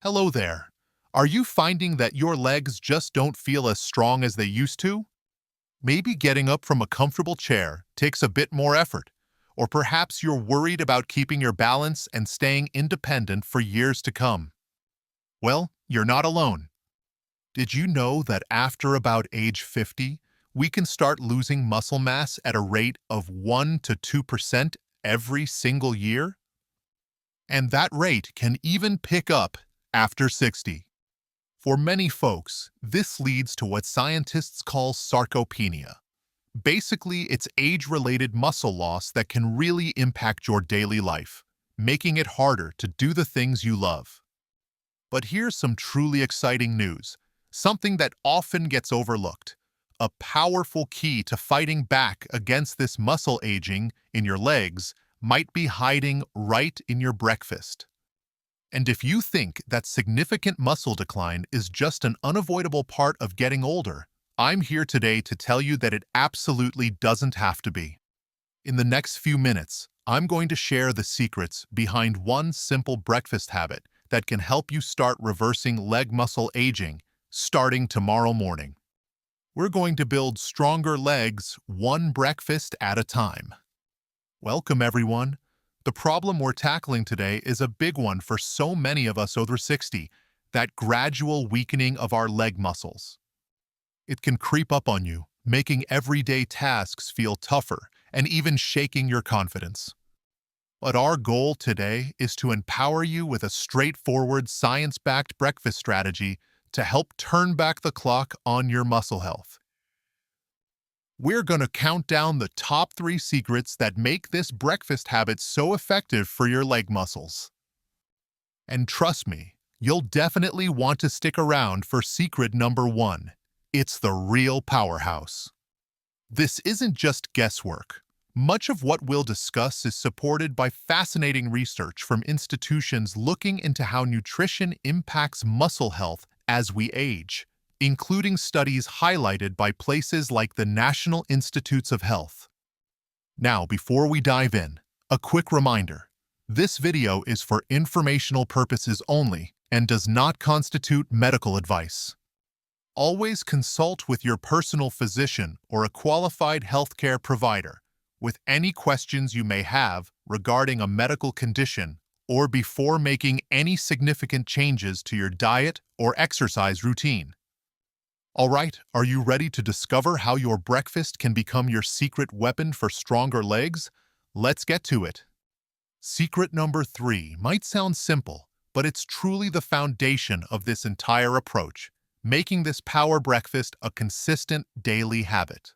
Hello there. Are you finding that your legs just don't feel as strong as they used to? Maybe getting up from a comfortable chair takes a bit more effort, or perhaps you're worried about keeping your balance and staying independent for years to come. Well, you're not alone. Did you know that after about age 50, we can start losing muscle mass at a rate of 1 to 2% every single year? And that rate can even pick up after 60. For many folks, this leads to what scientists call sarcopenia. Basically, it's age-related muscle loss that can really impact your daily life, making it harder to do the things you love. But here's some truly exciting news, something that often gets overlooked. A powerful key to fighting back against this muscle aging in your legs might be hiding right in your breakfast. And if you think that significant muscle decline is just an unavoidable part of getting older, I'm here today to tell you that it absolutely doesn't have to be. In the next few minutes, I'm going to share the secrets behind one simple breakfast habit that can help you start reversing leg muscle aging starting tomorrow morning. We're going to build stronger legs one breakfast at a time. Welcome, everyone. The problem we're tackling today is a big one for so many of us over 60, that gradual weakening of our leg muscles. It can creep up on you, making everyday tasks feel tougher and even shaking your confidence. But our goal today is to empower you with a straightforward, science-backed breakfast strategy to help turn back the clock on your muscle health. We're going to count down the top 3 secrets that make this breakfast habit so effective for your leg muscles. And trust me, you'll definitely want to stick around for secret number 1. It's the real powerhouse. This isn't just guesswork. Much of what we'll discuss is supported by fascinating research from institutions looking into how nutrition impacts muscle health as we age, including studies highlighted by places like the National Institutes of Health. Now, before we dive in, a quick reminder. This video is for informational purposes only and does not constitute medical advice. Always consult with your personal physician or a qualified healthcare provider with any questions you may have regarding a medical condition or before making any significant changes to your diet or exercise routine. All right, are you ready to discover how your breakfast can become your secret weapon for stronger legs? Let's get to it. Secret number 3 might sound simple, but it's truly the foundation of this entire approach, making this power breakfast a consistent daily habit.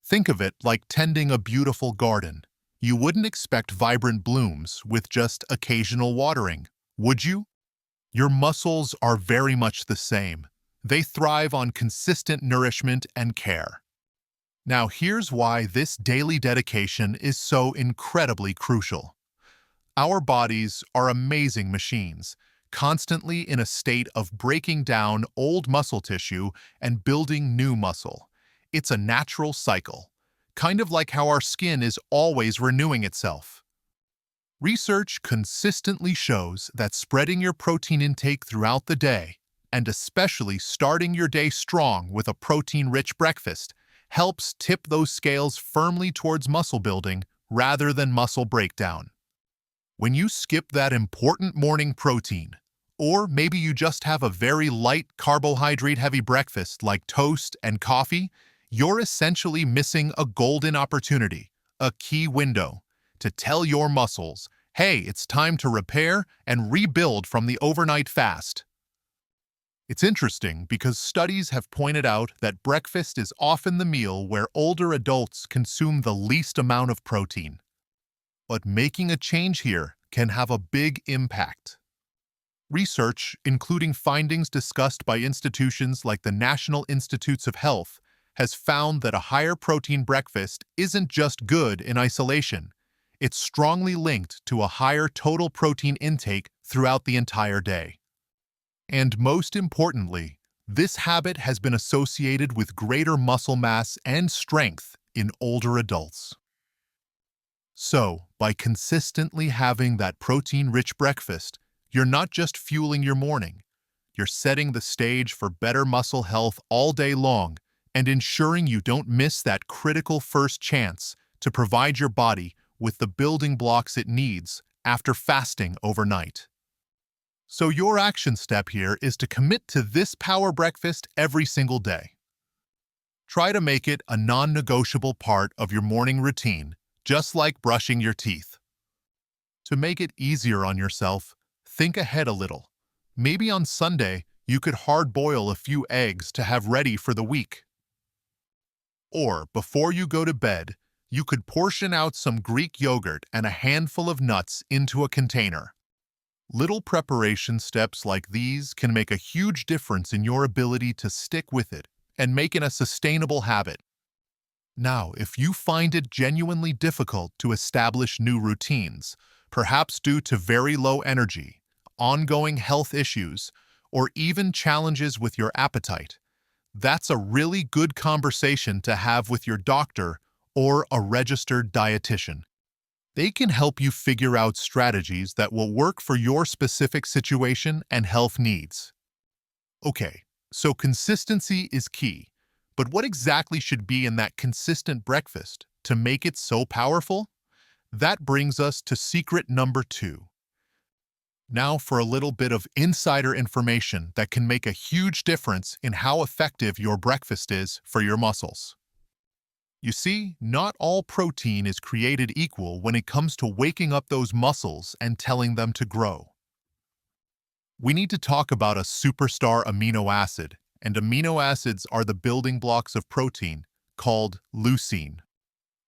Think of it like tending a beautiful garden. You wouldn't expect vibrant blooms with just occasional watering, would you? Your muscles are very much the same. They thrive on consistent nourishment and care. Now, here's why this daily dedication is so incredibly crucial. Our bodies are amazing machines, constantly in a state of breaking down old muscle tissue and building new muscle. It's a natural cycle, kind of like how our skin is always renewing itself. Research consistently shows that spreading your protein intake throughout the day, and especially starting your day strong with a protein-rich breakfast, helps tip those scales firmly towards muscle building rather than muscle breakdown. When you skip that important morning protein, or maybe you just have a very light carbohydrate-heavy breakfast like toast and coffee, you're essentially missing a golden opportunity, a key window, to tell your muscles, hey, it's time to repair and rebuild from the overnight fast. It's interesting because studies have pointed out that breakfast is often the meal where older adults consume the least amount of protein. But making a change here can have a big impact. Research, including findings discussed by institutions like the National Institutes of Health, has found that a higher protein breakfast isn't just good in isolation. It's strongly linked to a higher total protein intake throughout the entire day. And most importantly, this habit has been associated with greater muscle mass and strength in older adults. So, by consistently having that protein-rich breakfast, You're not just fueling your morning, you're setting the stage for better muscle health all day long and ensuring you don't miss that critical first chance to provide your body with the building blocks it needs after fasting overnight. So your action step here is to commit to this power breakfast every single day. Try to make it a non-negotiable part of your morning routine, just like brushing your teeth. To make it easier on yourself, think ahead a little. Maybe on Sunday, you could hard-boil a few eggs to have ready for the week. Or, before you go to bed, you could portion out some Greek yogurt and a handful of nuts into a container. Little preparation steps like these can make a huge difference in your ability to stick with it and make it a sustainable habit. Now, if you find it genuinely difficult to establish new routines, perhaps due to very low energy, ongoing health issues, or even challenges with your appetite, that's a really good conversation to have with your doctor or a registered dietitian. They can help you figure out strategies that will work for your specific situation and health needs. Okay, so consistency is key, but what exactly should be in that consistent breakfast to make it so powerful? That brings us to secret number 2. Now for a little bit of insider information that can make a huge difference in how effective your breakfast is for your muscles. You see, not all protein is created equal when it comes to waking up those muscles and telling them to grow. We need to talk about a superstar amino acid, and amino acids are the building blocks of protein, called leucine.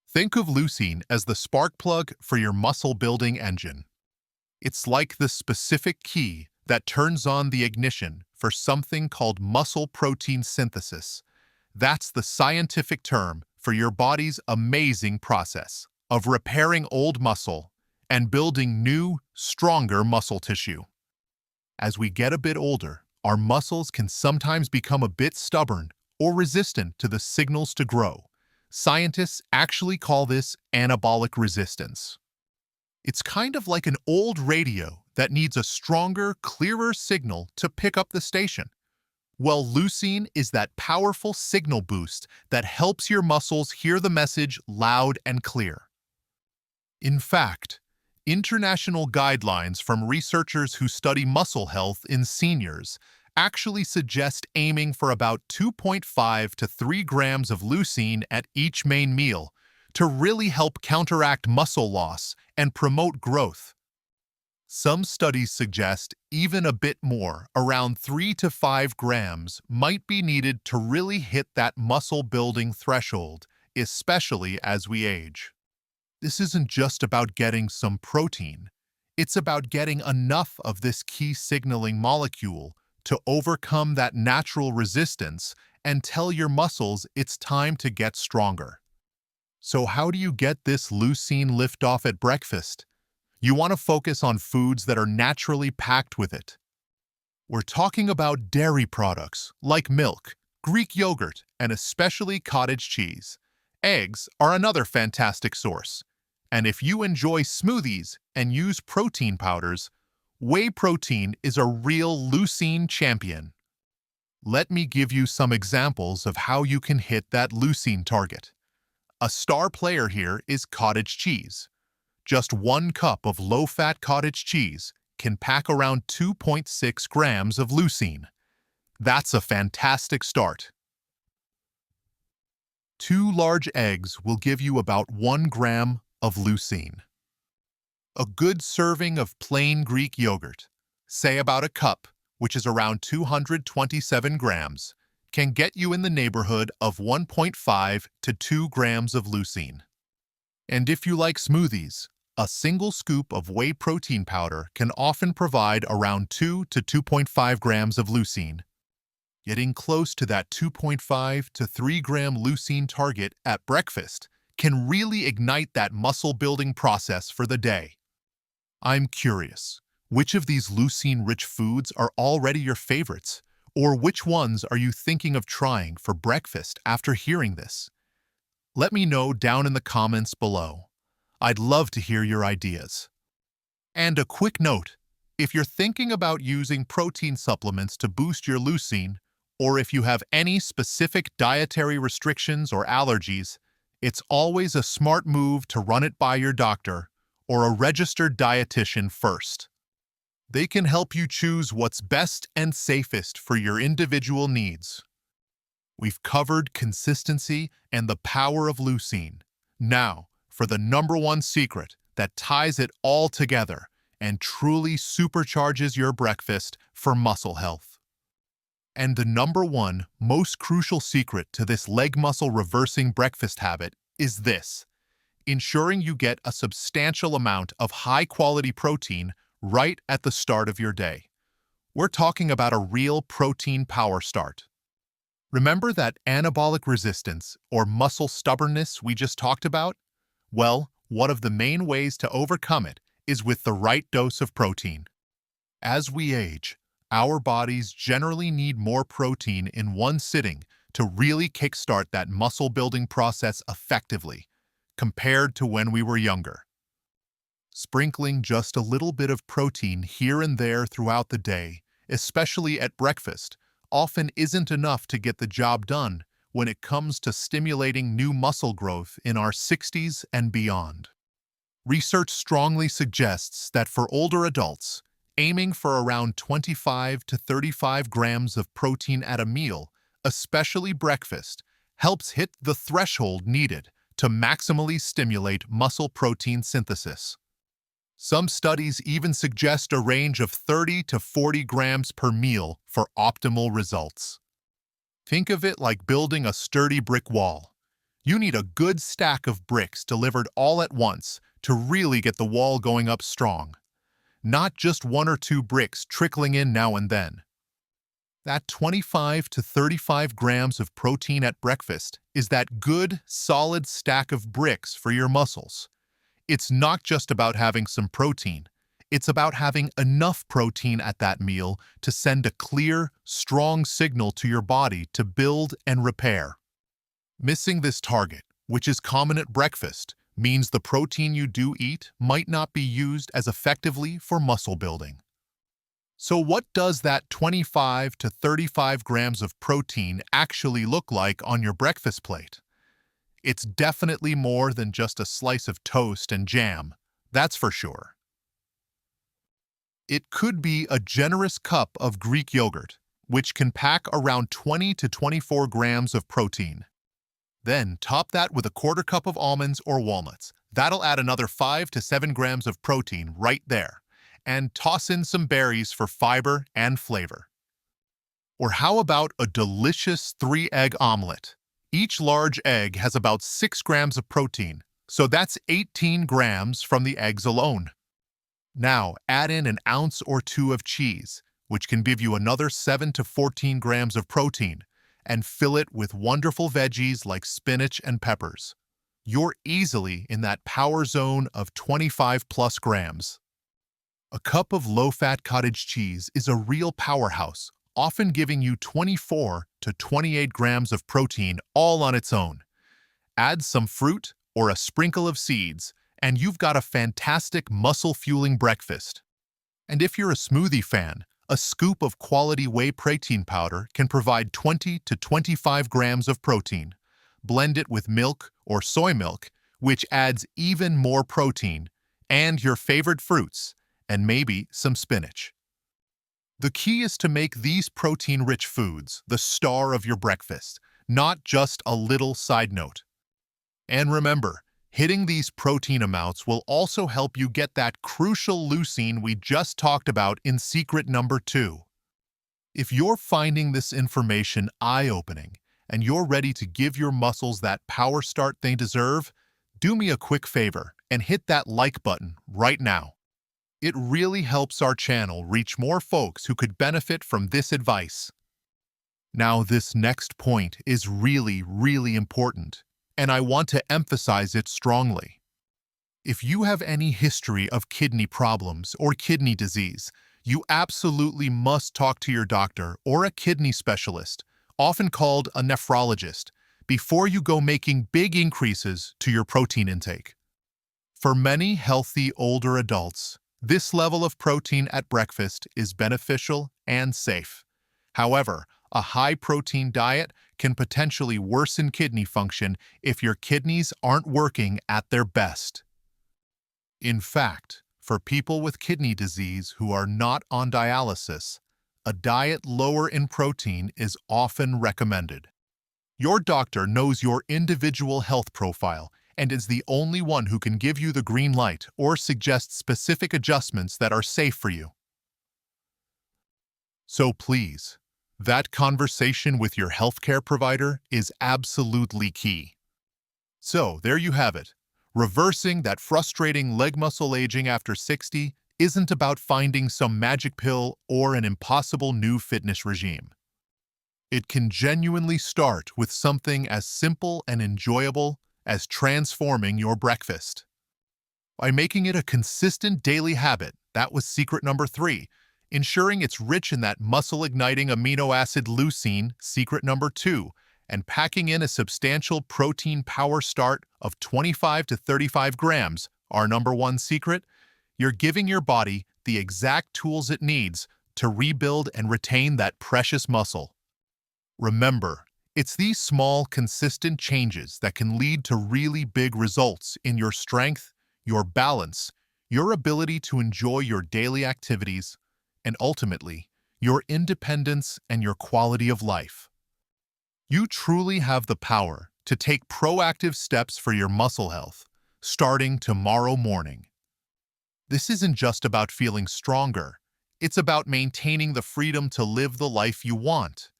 Think of leucine as the spark plug for your muscle-building engine. It's like the specific key that turns on the ignition for something called muscle protein synthesis. That's the scientific term for your body's amazing process of repairing old muscle and building new, stronger muscle tissue. As we get a bit older, our muscles can sometimes become a bit stubborn or resistant to the signals to grow. Scientists actually call this anabolic resistance. It's kind of like an old radio that needs a stronger, clearer signal to pick up the station. Well, leucine is that powerful signal boost that helps your muscles hear the message loud and clear. In fact, international guidelines from researchers who study muscle health in seniors actually suggest aiming for about 2.5 to 3 grams of leucine at each main meal to really help counteract muscle loss and promote growth. Some studies suggest even a bit more, around 3 to 5 grams, might be needed to really hit that muscle-building threshold, especially as we age. This isn't just about getting some protein. It's about getting enough of this key signaling molecule to overcome that natural resistance and tell your muscles it's time to get stronger. So how do you get this leucine liftoff at breakfast? You want to focus on foods that are naturally packed with it. We're talking about dairy products like milk, Greek yogurt, and especially cottage cheese. Eggs are another fantastic source. And if you enjoy smoothies and use protein powders, whey protein is a real leucine champion. Let me give you some examples of how you can hit that leucine target. A star player here is cottage cheese. Just 1 cup of low-fat cottage cheese can pack around 2.6 grams of leucine. That's a fantastic start. 2 large eggs will give you about 1 gram of leucine. A good serving of plain Greek yogurt, say about a cup, which is around 227 grams, can get you in the neighborhood of 1.5 to 2 grams of leucine. And if you like smoothies, a single scoop of whey protein powder can often provide around 2 to 2.5 grams of leucine. Getting close to that 2.5 to 3 gram leucine target at breakfast can really ignite that muscle-building process for the day. I'm curious, which of these leucine-rich foods are already your favorites? Or which ones are you thinking of trying for breakfast after hearing this? Let me know down in the comments below. I'd love to hear your ideas. And a quick note, If you're thinking about using protein supplements to boost your leucine, or if you have any specific dietary restrictions or allergies, it's always a smart move to run it by your doctor or a registered dietitian first. They can help you choose what's best and safest for your individual needs. We've covered consistency and the power of leucine. Now, for the number one secret that ties it all together and truly supercharges your breakfast for muscle health. And the number one most crucial secret to this leg muscle reversing breakfast habit is this: ensuring you get a substantial amount of high-quality protein right at the start of your day. We're talking about a real protein power start. Remember that anabolic resistance or muscle stubbornness we just talked about? Well, one of the main ways to overcome it is with the right dose of protein. As we age, our bodies generally need more protein in one sitting to really kickstart that muscle-building process effectively, compared to when we were younger. Sprinkling just a little bit of protein here and there throughout the day, especially at breakfast, often isn't enough to get the job done when it comes to stimulating new muscle growth in our 60s and beyond. Research strongly suggests that for older adults, aiming for around 25 to 35 grams of protein at a meal, especially breakfast, helps hit the threshold needed to maximally stimulate muscle protein synthesis. Some studies even suggest a range of 30 to 40 grams per meal for optimal results. Think of it like building a sturdy brick wall. You need a good stack of bricks delivered all at once to really get the wall going up strong, not just one or two bricks trickling in now and then. That 25 to 35 grams of protein at breakfast is that good, solid stack of bricks for your muscles. It's not just about having some protein. It's about having enough protein at that meal to send a clear, strong signal to your body to build and repair. Missing this target, which is common at breakfast, means the protein you do eat might not be used as effectively for muscle building. So what does that 25 to 35 grams of protein actually look like on your breakfast plate? It's definitely more than just a slice of toast and jam, that's for sure. It could be a generous cup of Greek yogurt, which can pack around 20 to 24 grams of protein. Then top that with a quarter cup of almonds or walnuts. That'll add another 5 to 7 grams of protein right there. And toss in some berries for fiber and flavor. Or how about a delicious 3-egg omelet? Each large egg has about 6 grams of protein, so that's 18 grams from the eggs alone. Now, add in an ounce or two of cheese, which can give you another 7 to 14 grams of protein, and fill it with wonderful veggies like spinach and peppers. You're easily in that power zone of 25 plus grams. A cup of low-fat cottage cheese is a real powerhouse, often giving you 24 to 28 grams of protein all on its own. Add some fruit or a sprinkle of seeds, and you've got a fantastic muscle-fueling breakfast. And if you're a smoothie fan, a scoop of quality whey protein powder can provide 20 to 25 grams of protein. Blend it with milk or soy milk, which adds even more protein, and your favorite fruits, and maybe some spinach. The key is to make these protein-rich foods the star of your breakfast, not just a little side note. And remember, hitting these protein amounts will also help you get that crucial leucine we just talked about in secret number 2. If you're finding this information eye-opening and you're ready to give your muscles that power start they deserve, do me a quick favor and hit that like button right now. It really helps our channel reach more folks who could benefit from this advice. Now, this next point is really, really important, and I want to emphasize it strongly. If you have any history of kidney problems or kidney disease, you absolutely must talk to your doctor or a kidney specialist, often called a nephrologist, before you go making big increases to your protein intake. For many healthy older adults, This level of protein at breakfast is beneficial and safe. However, a high-protein diet can potentially worsen kidney function if your kidneys aren't working at their best. In fact, for people with kidney disease who are not on dialysis, a diet lower in protein is often recommended. Your doctor knows your individual health profile and is the only one who can give you the green light or suggest specific adjustments that are safe for you. So please, that conversation with your healthcare provider is absolutely key. So there you have it. Reversing that frustrating leg muscle aging after 60 isn't about finding some magic pill or an impossible new fitness regime. It can genuinely start with something as simple and enjoyable as transforming your breakfast. By making it a consistent daily habit, that was secret number 3. Ensuring it's rich in that muscle-igniting amino acid leucine, secret number 2, and packing in a substantial protein power start of 25 to 35 grams, our number 1 secret, you're giving your body the exact tools it needs to rebuild and retain that precious muscle. Remember, it's these small, consistent changes that can lead to really big results in your strength, your balance, your ability to enjoy your daily activities, and ultimately, your independence and your quality of life. You truly have the power to take proactive steps for your muscle health, starting tomorrow morning. This isn't just about feeling stronger. It's about maintaining the freedom to live the life you want,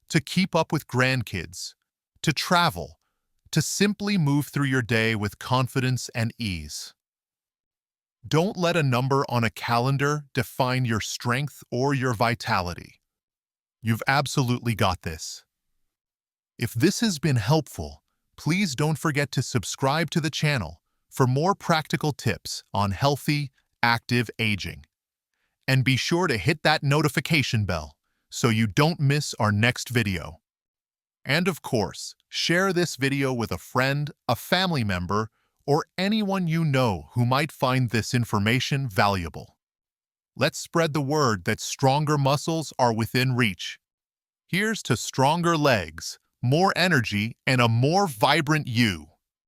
to keep up with grandkids, to travel, to simply move through your day with confidence and ease. Don't let a number on a calendar define your strength or your vitality. You've absolutely got this. If this has been helpful, please don't forget to subscribe to the channel for more practical tips on healthy, active aging. And be sure to hit that notification bell so you don't miss our next video. And of course, share this video with a friend, a family member, or anyone you know who might find this information valuable. Let's spread the word that stronger muscles are within reach. Here's to stronger legs, more energy, and a more vibrant you.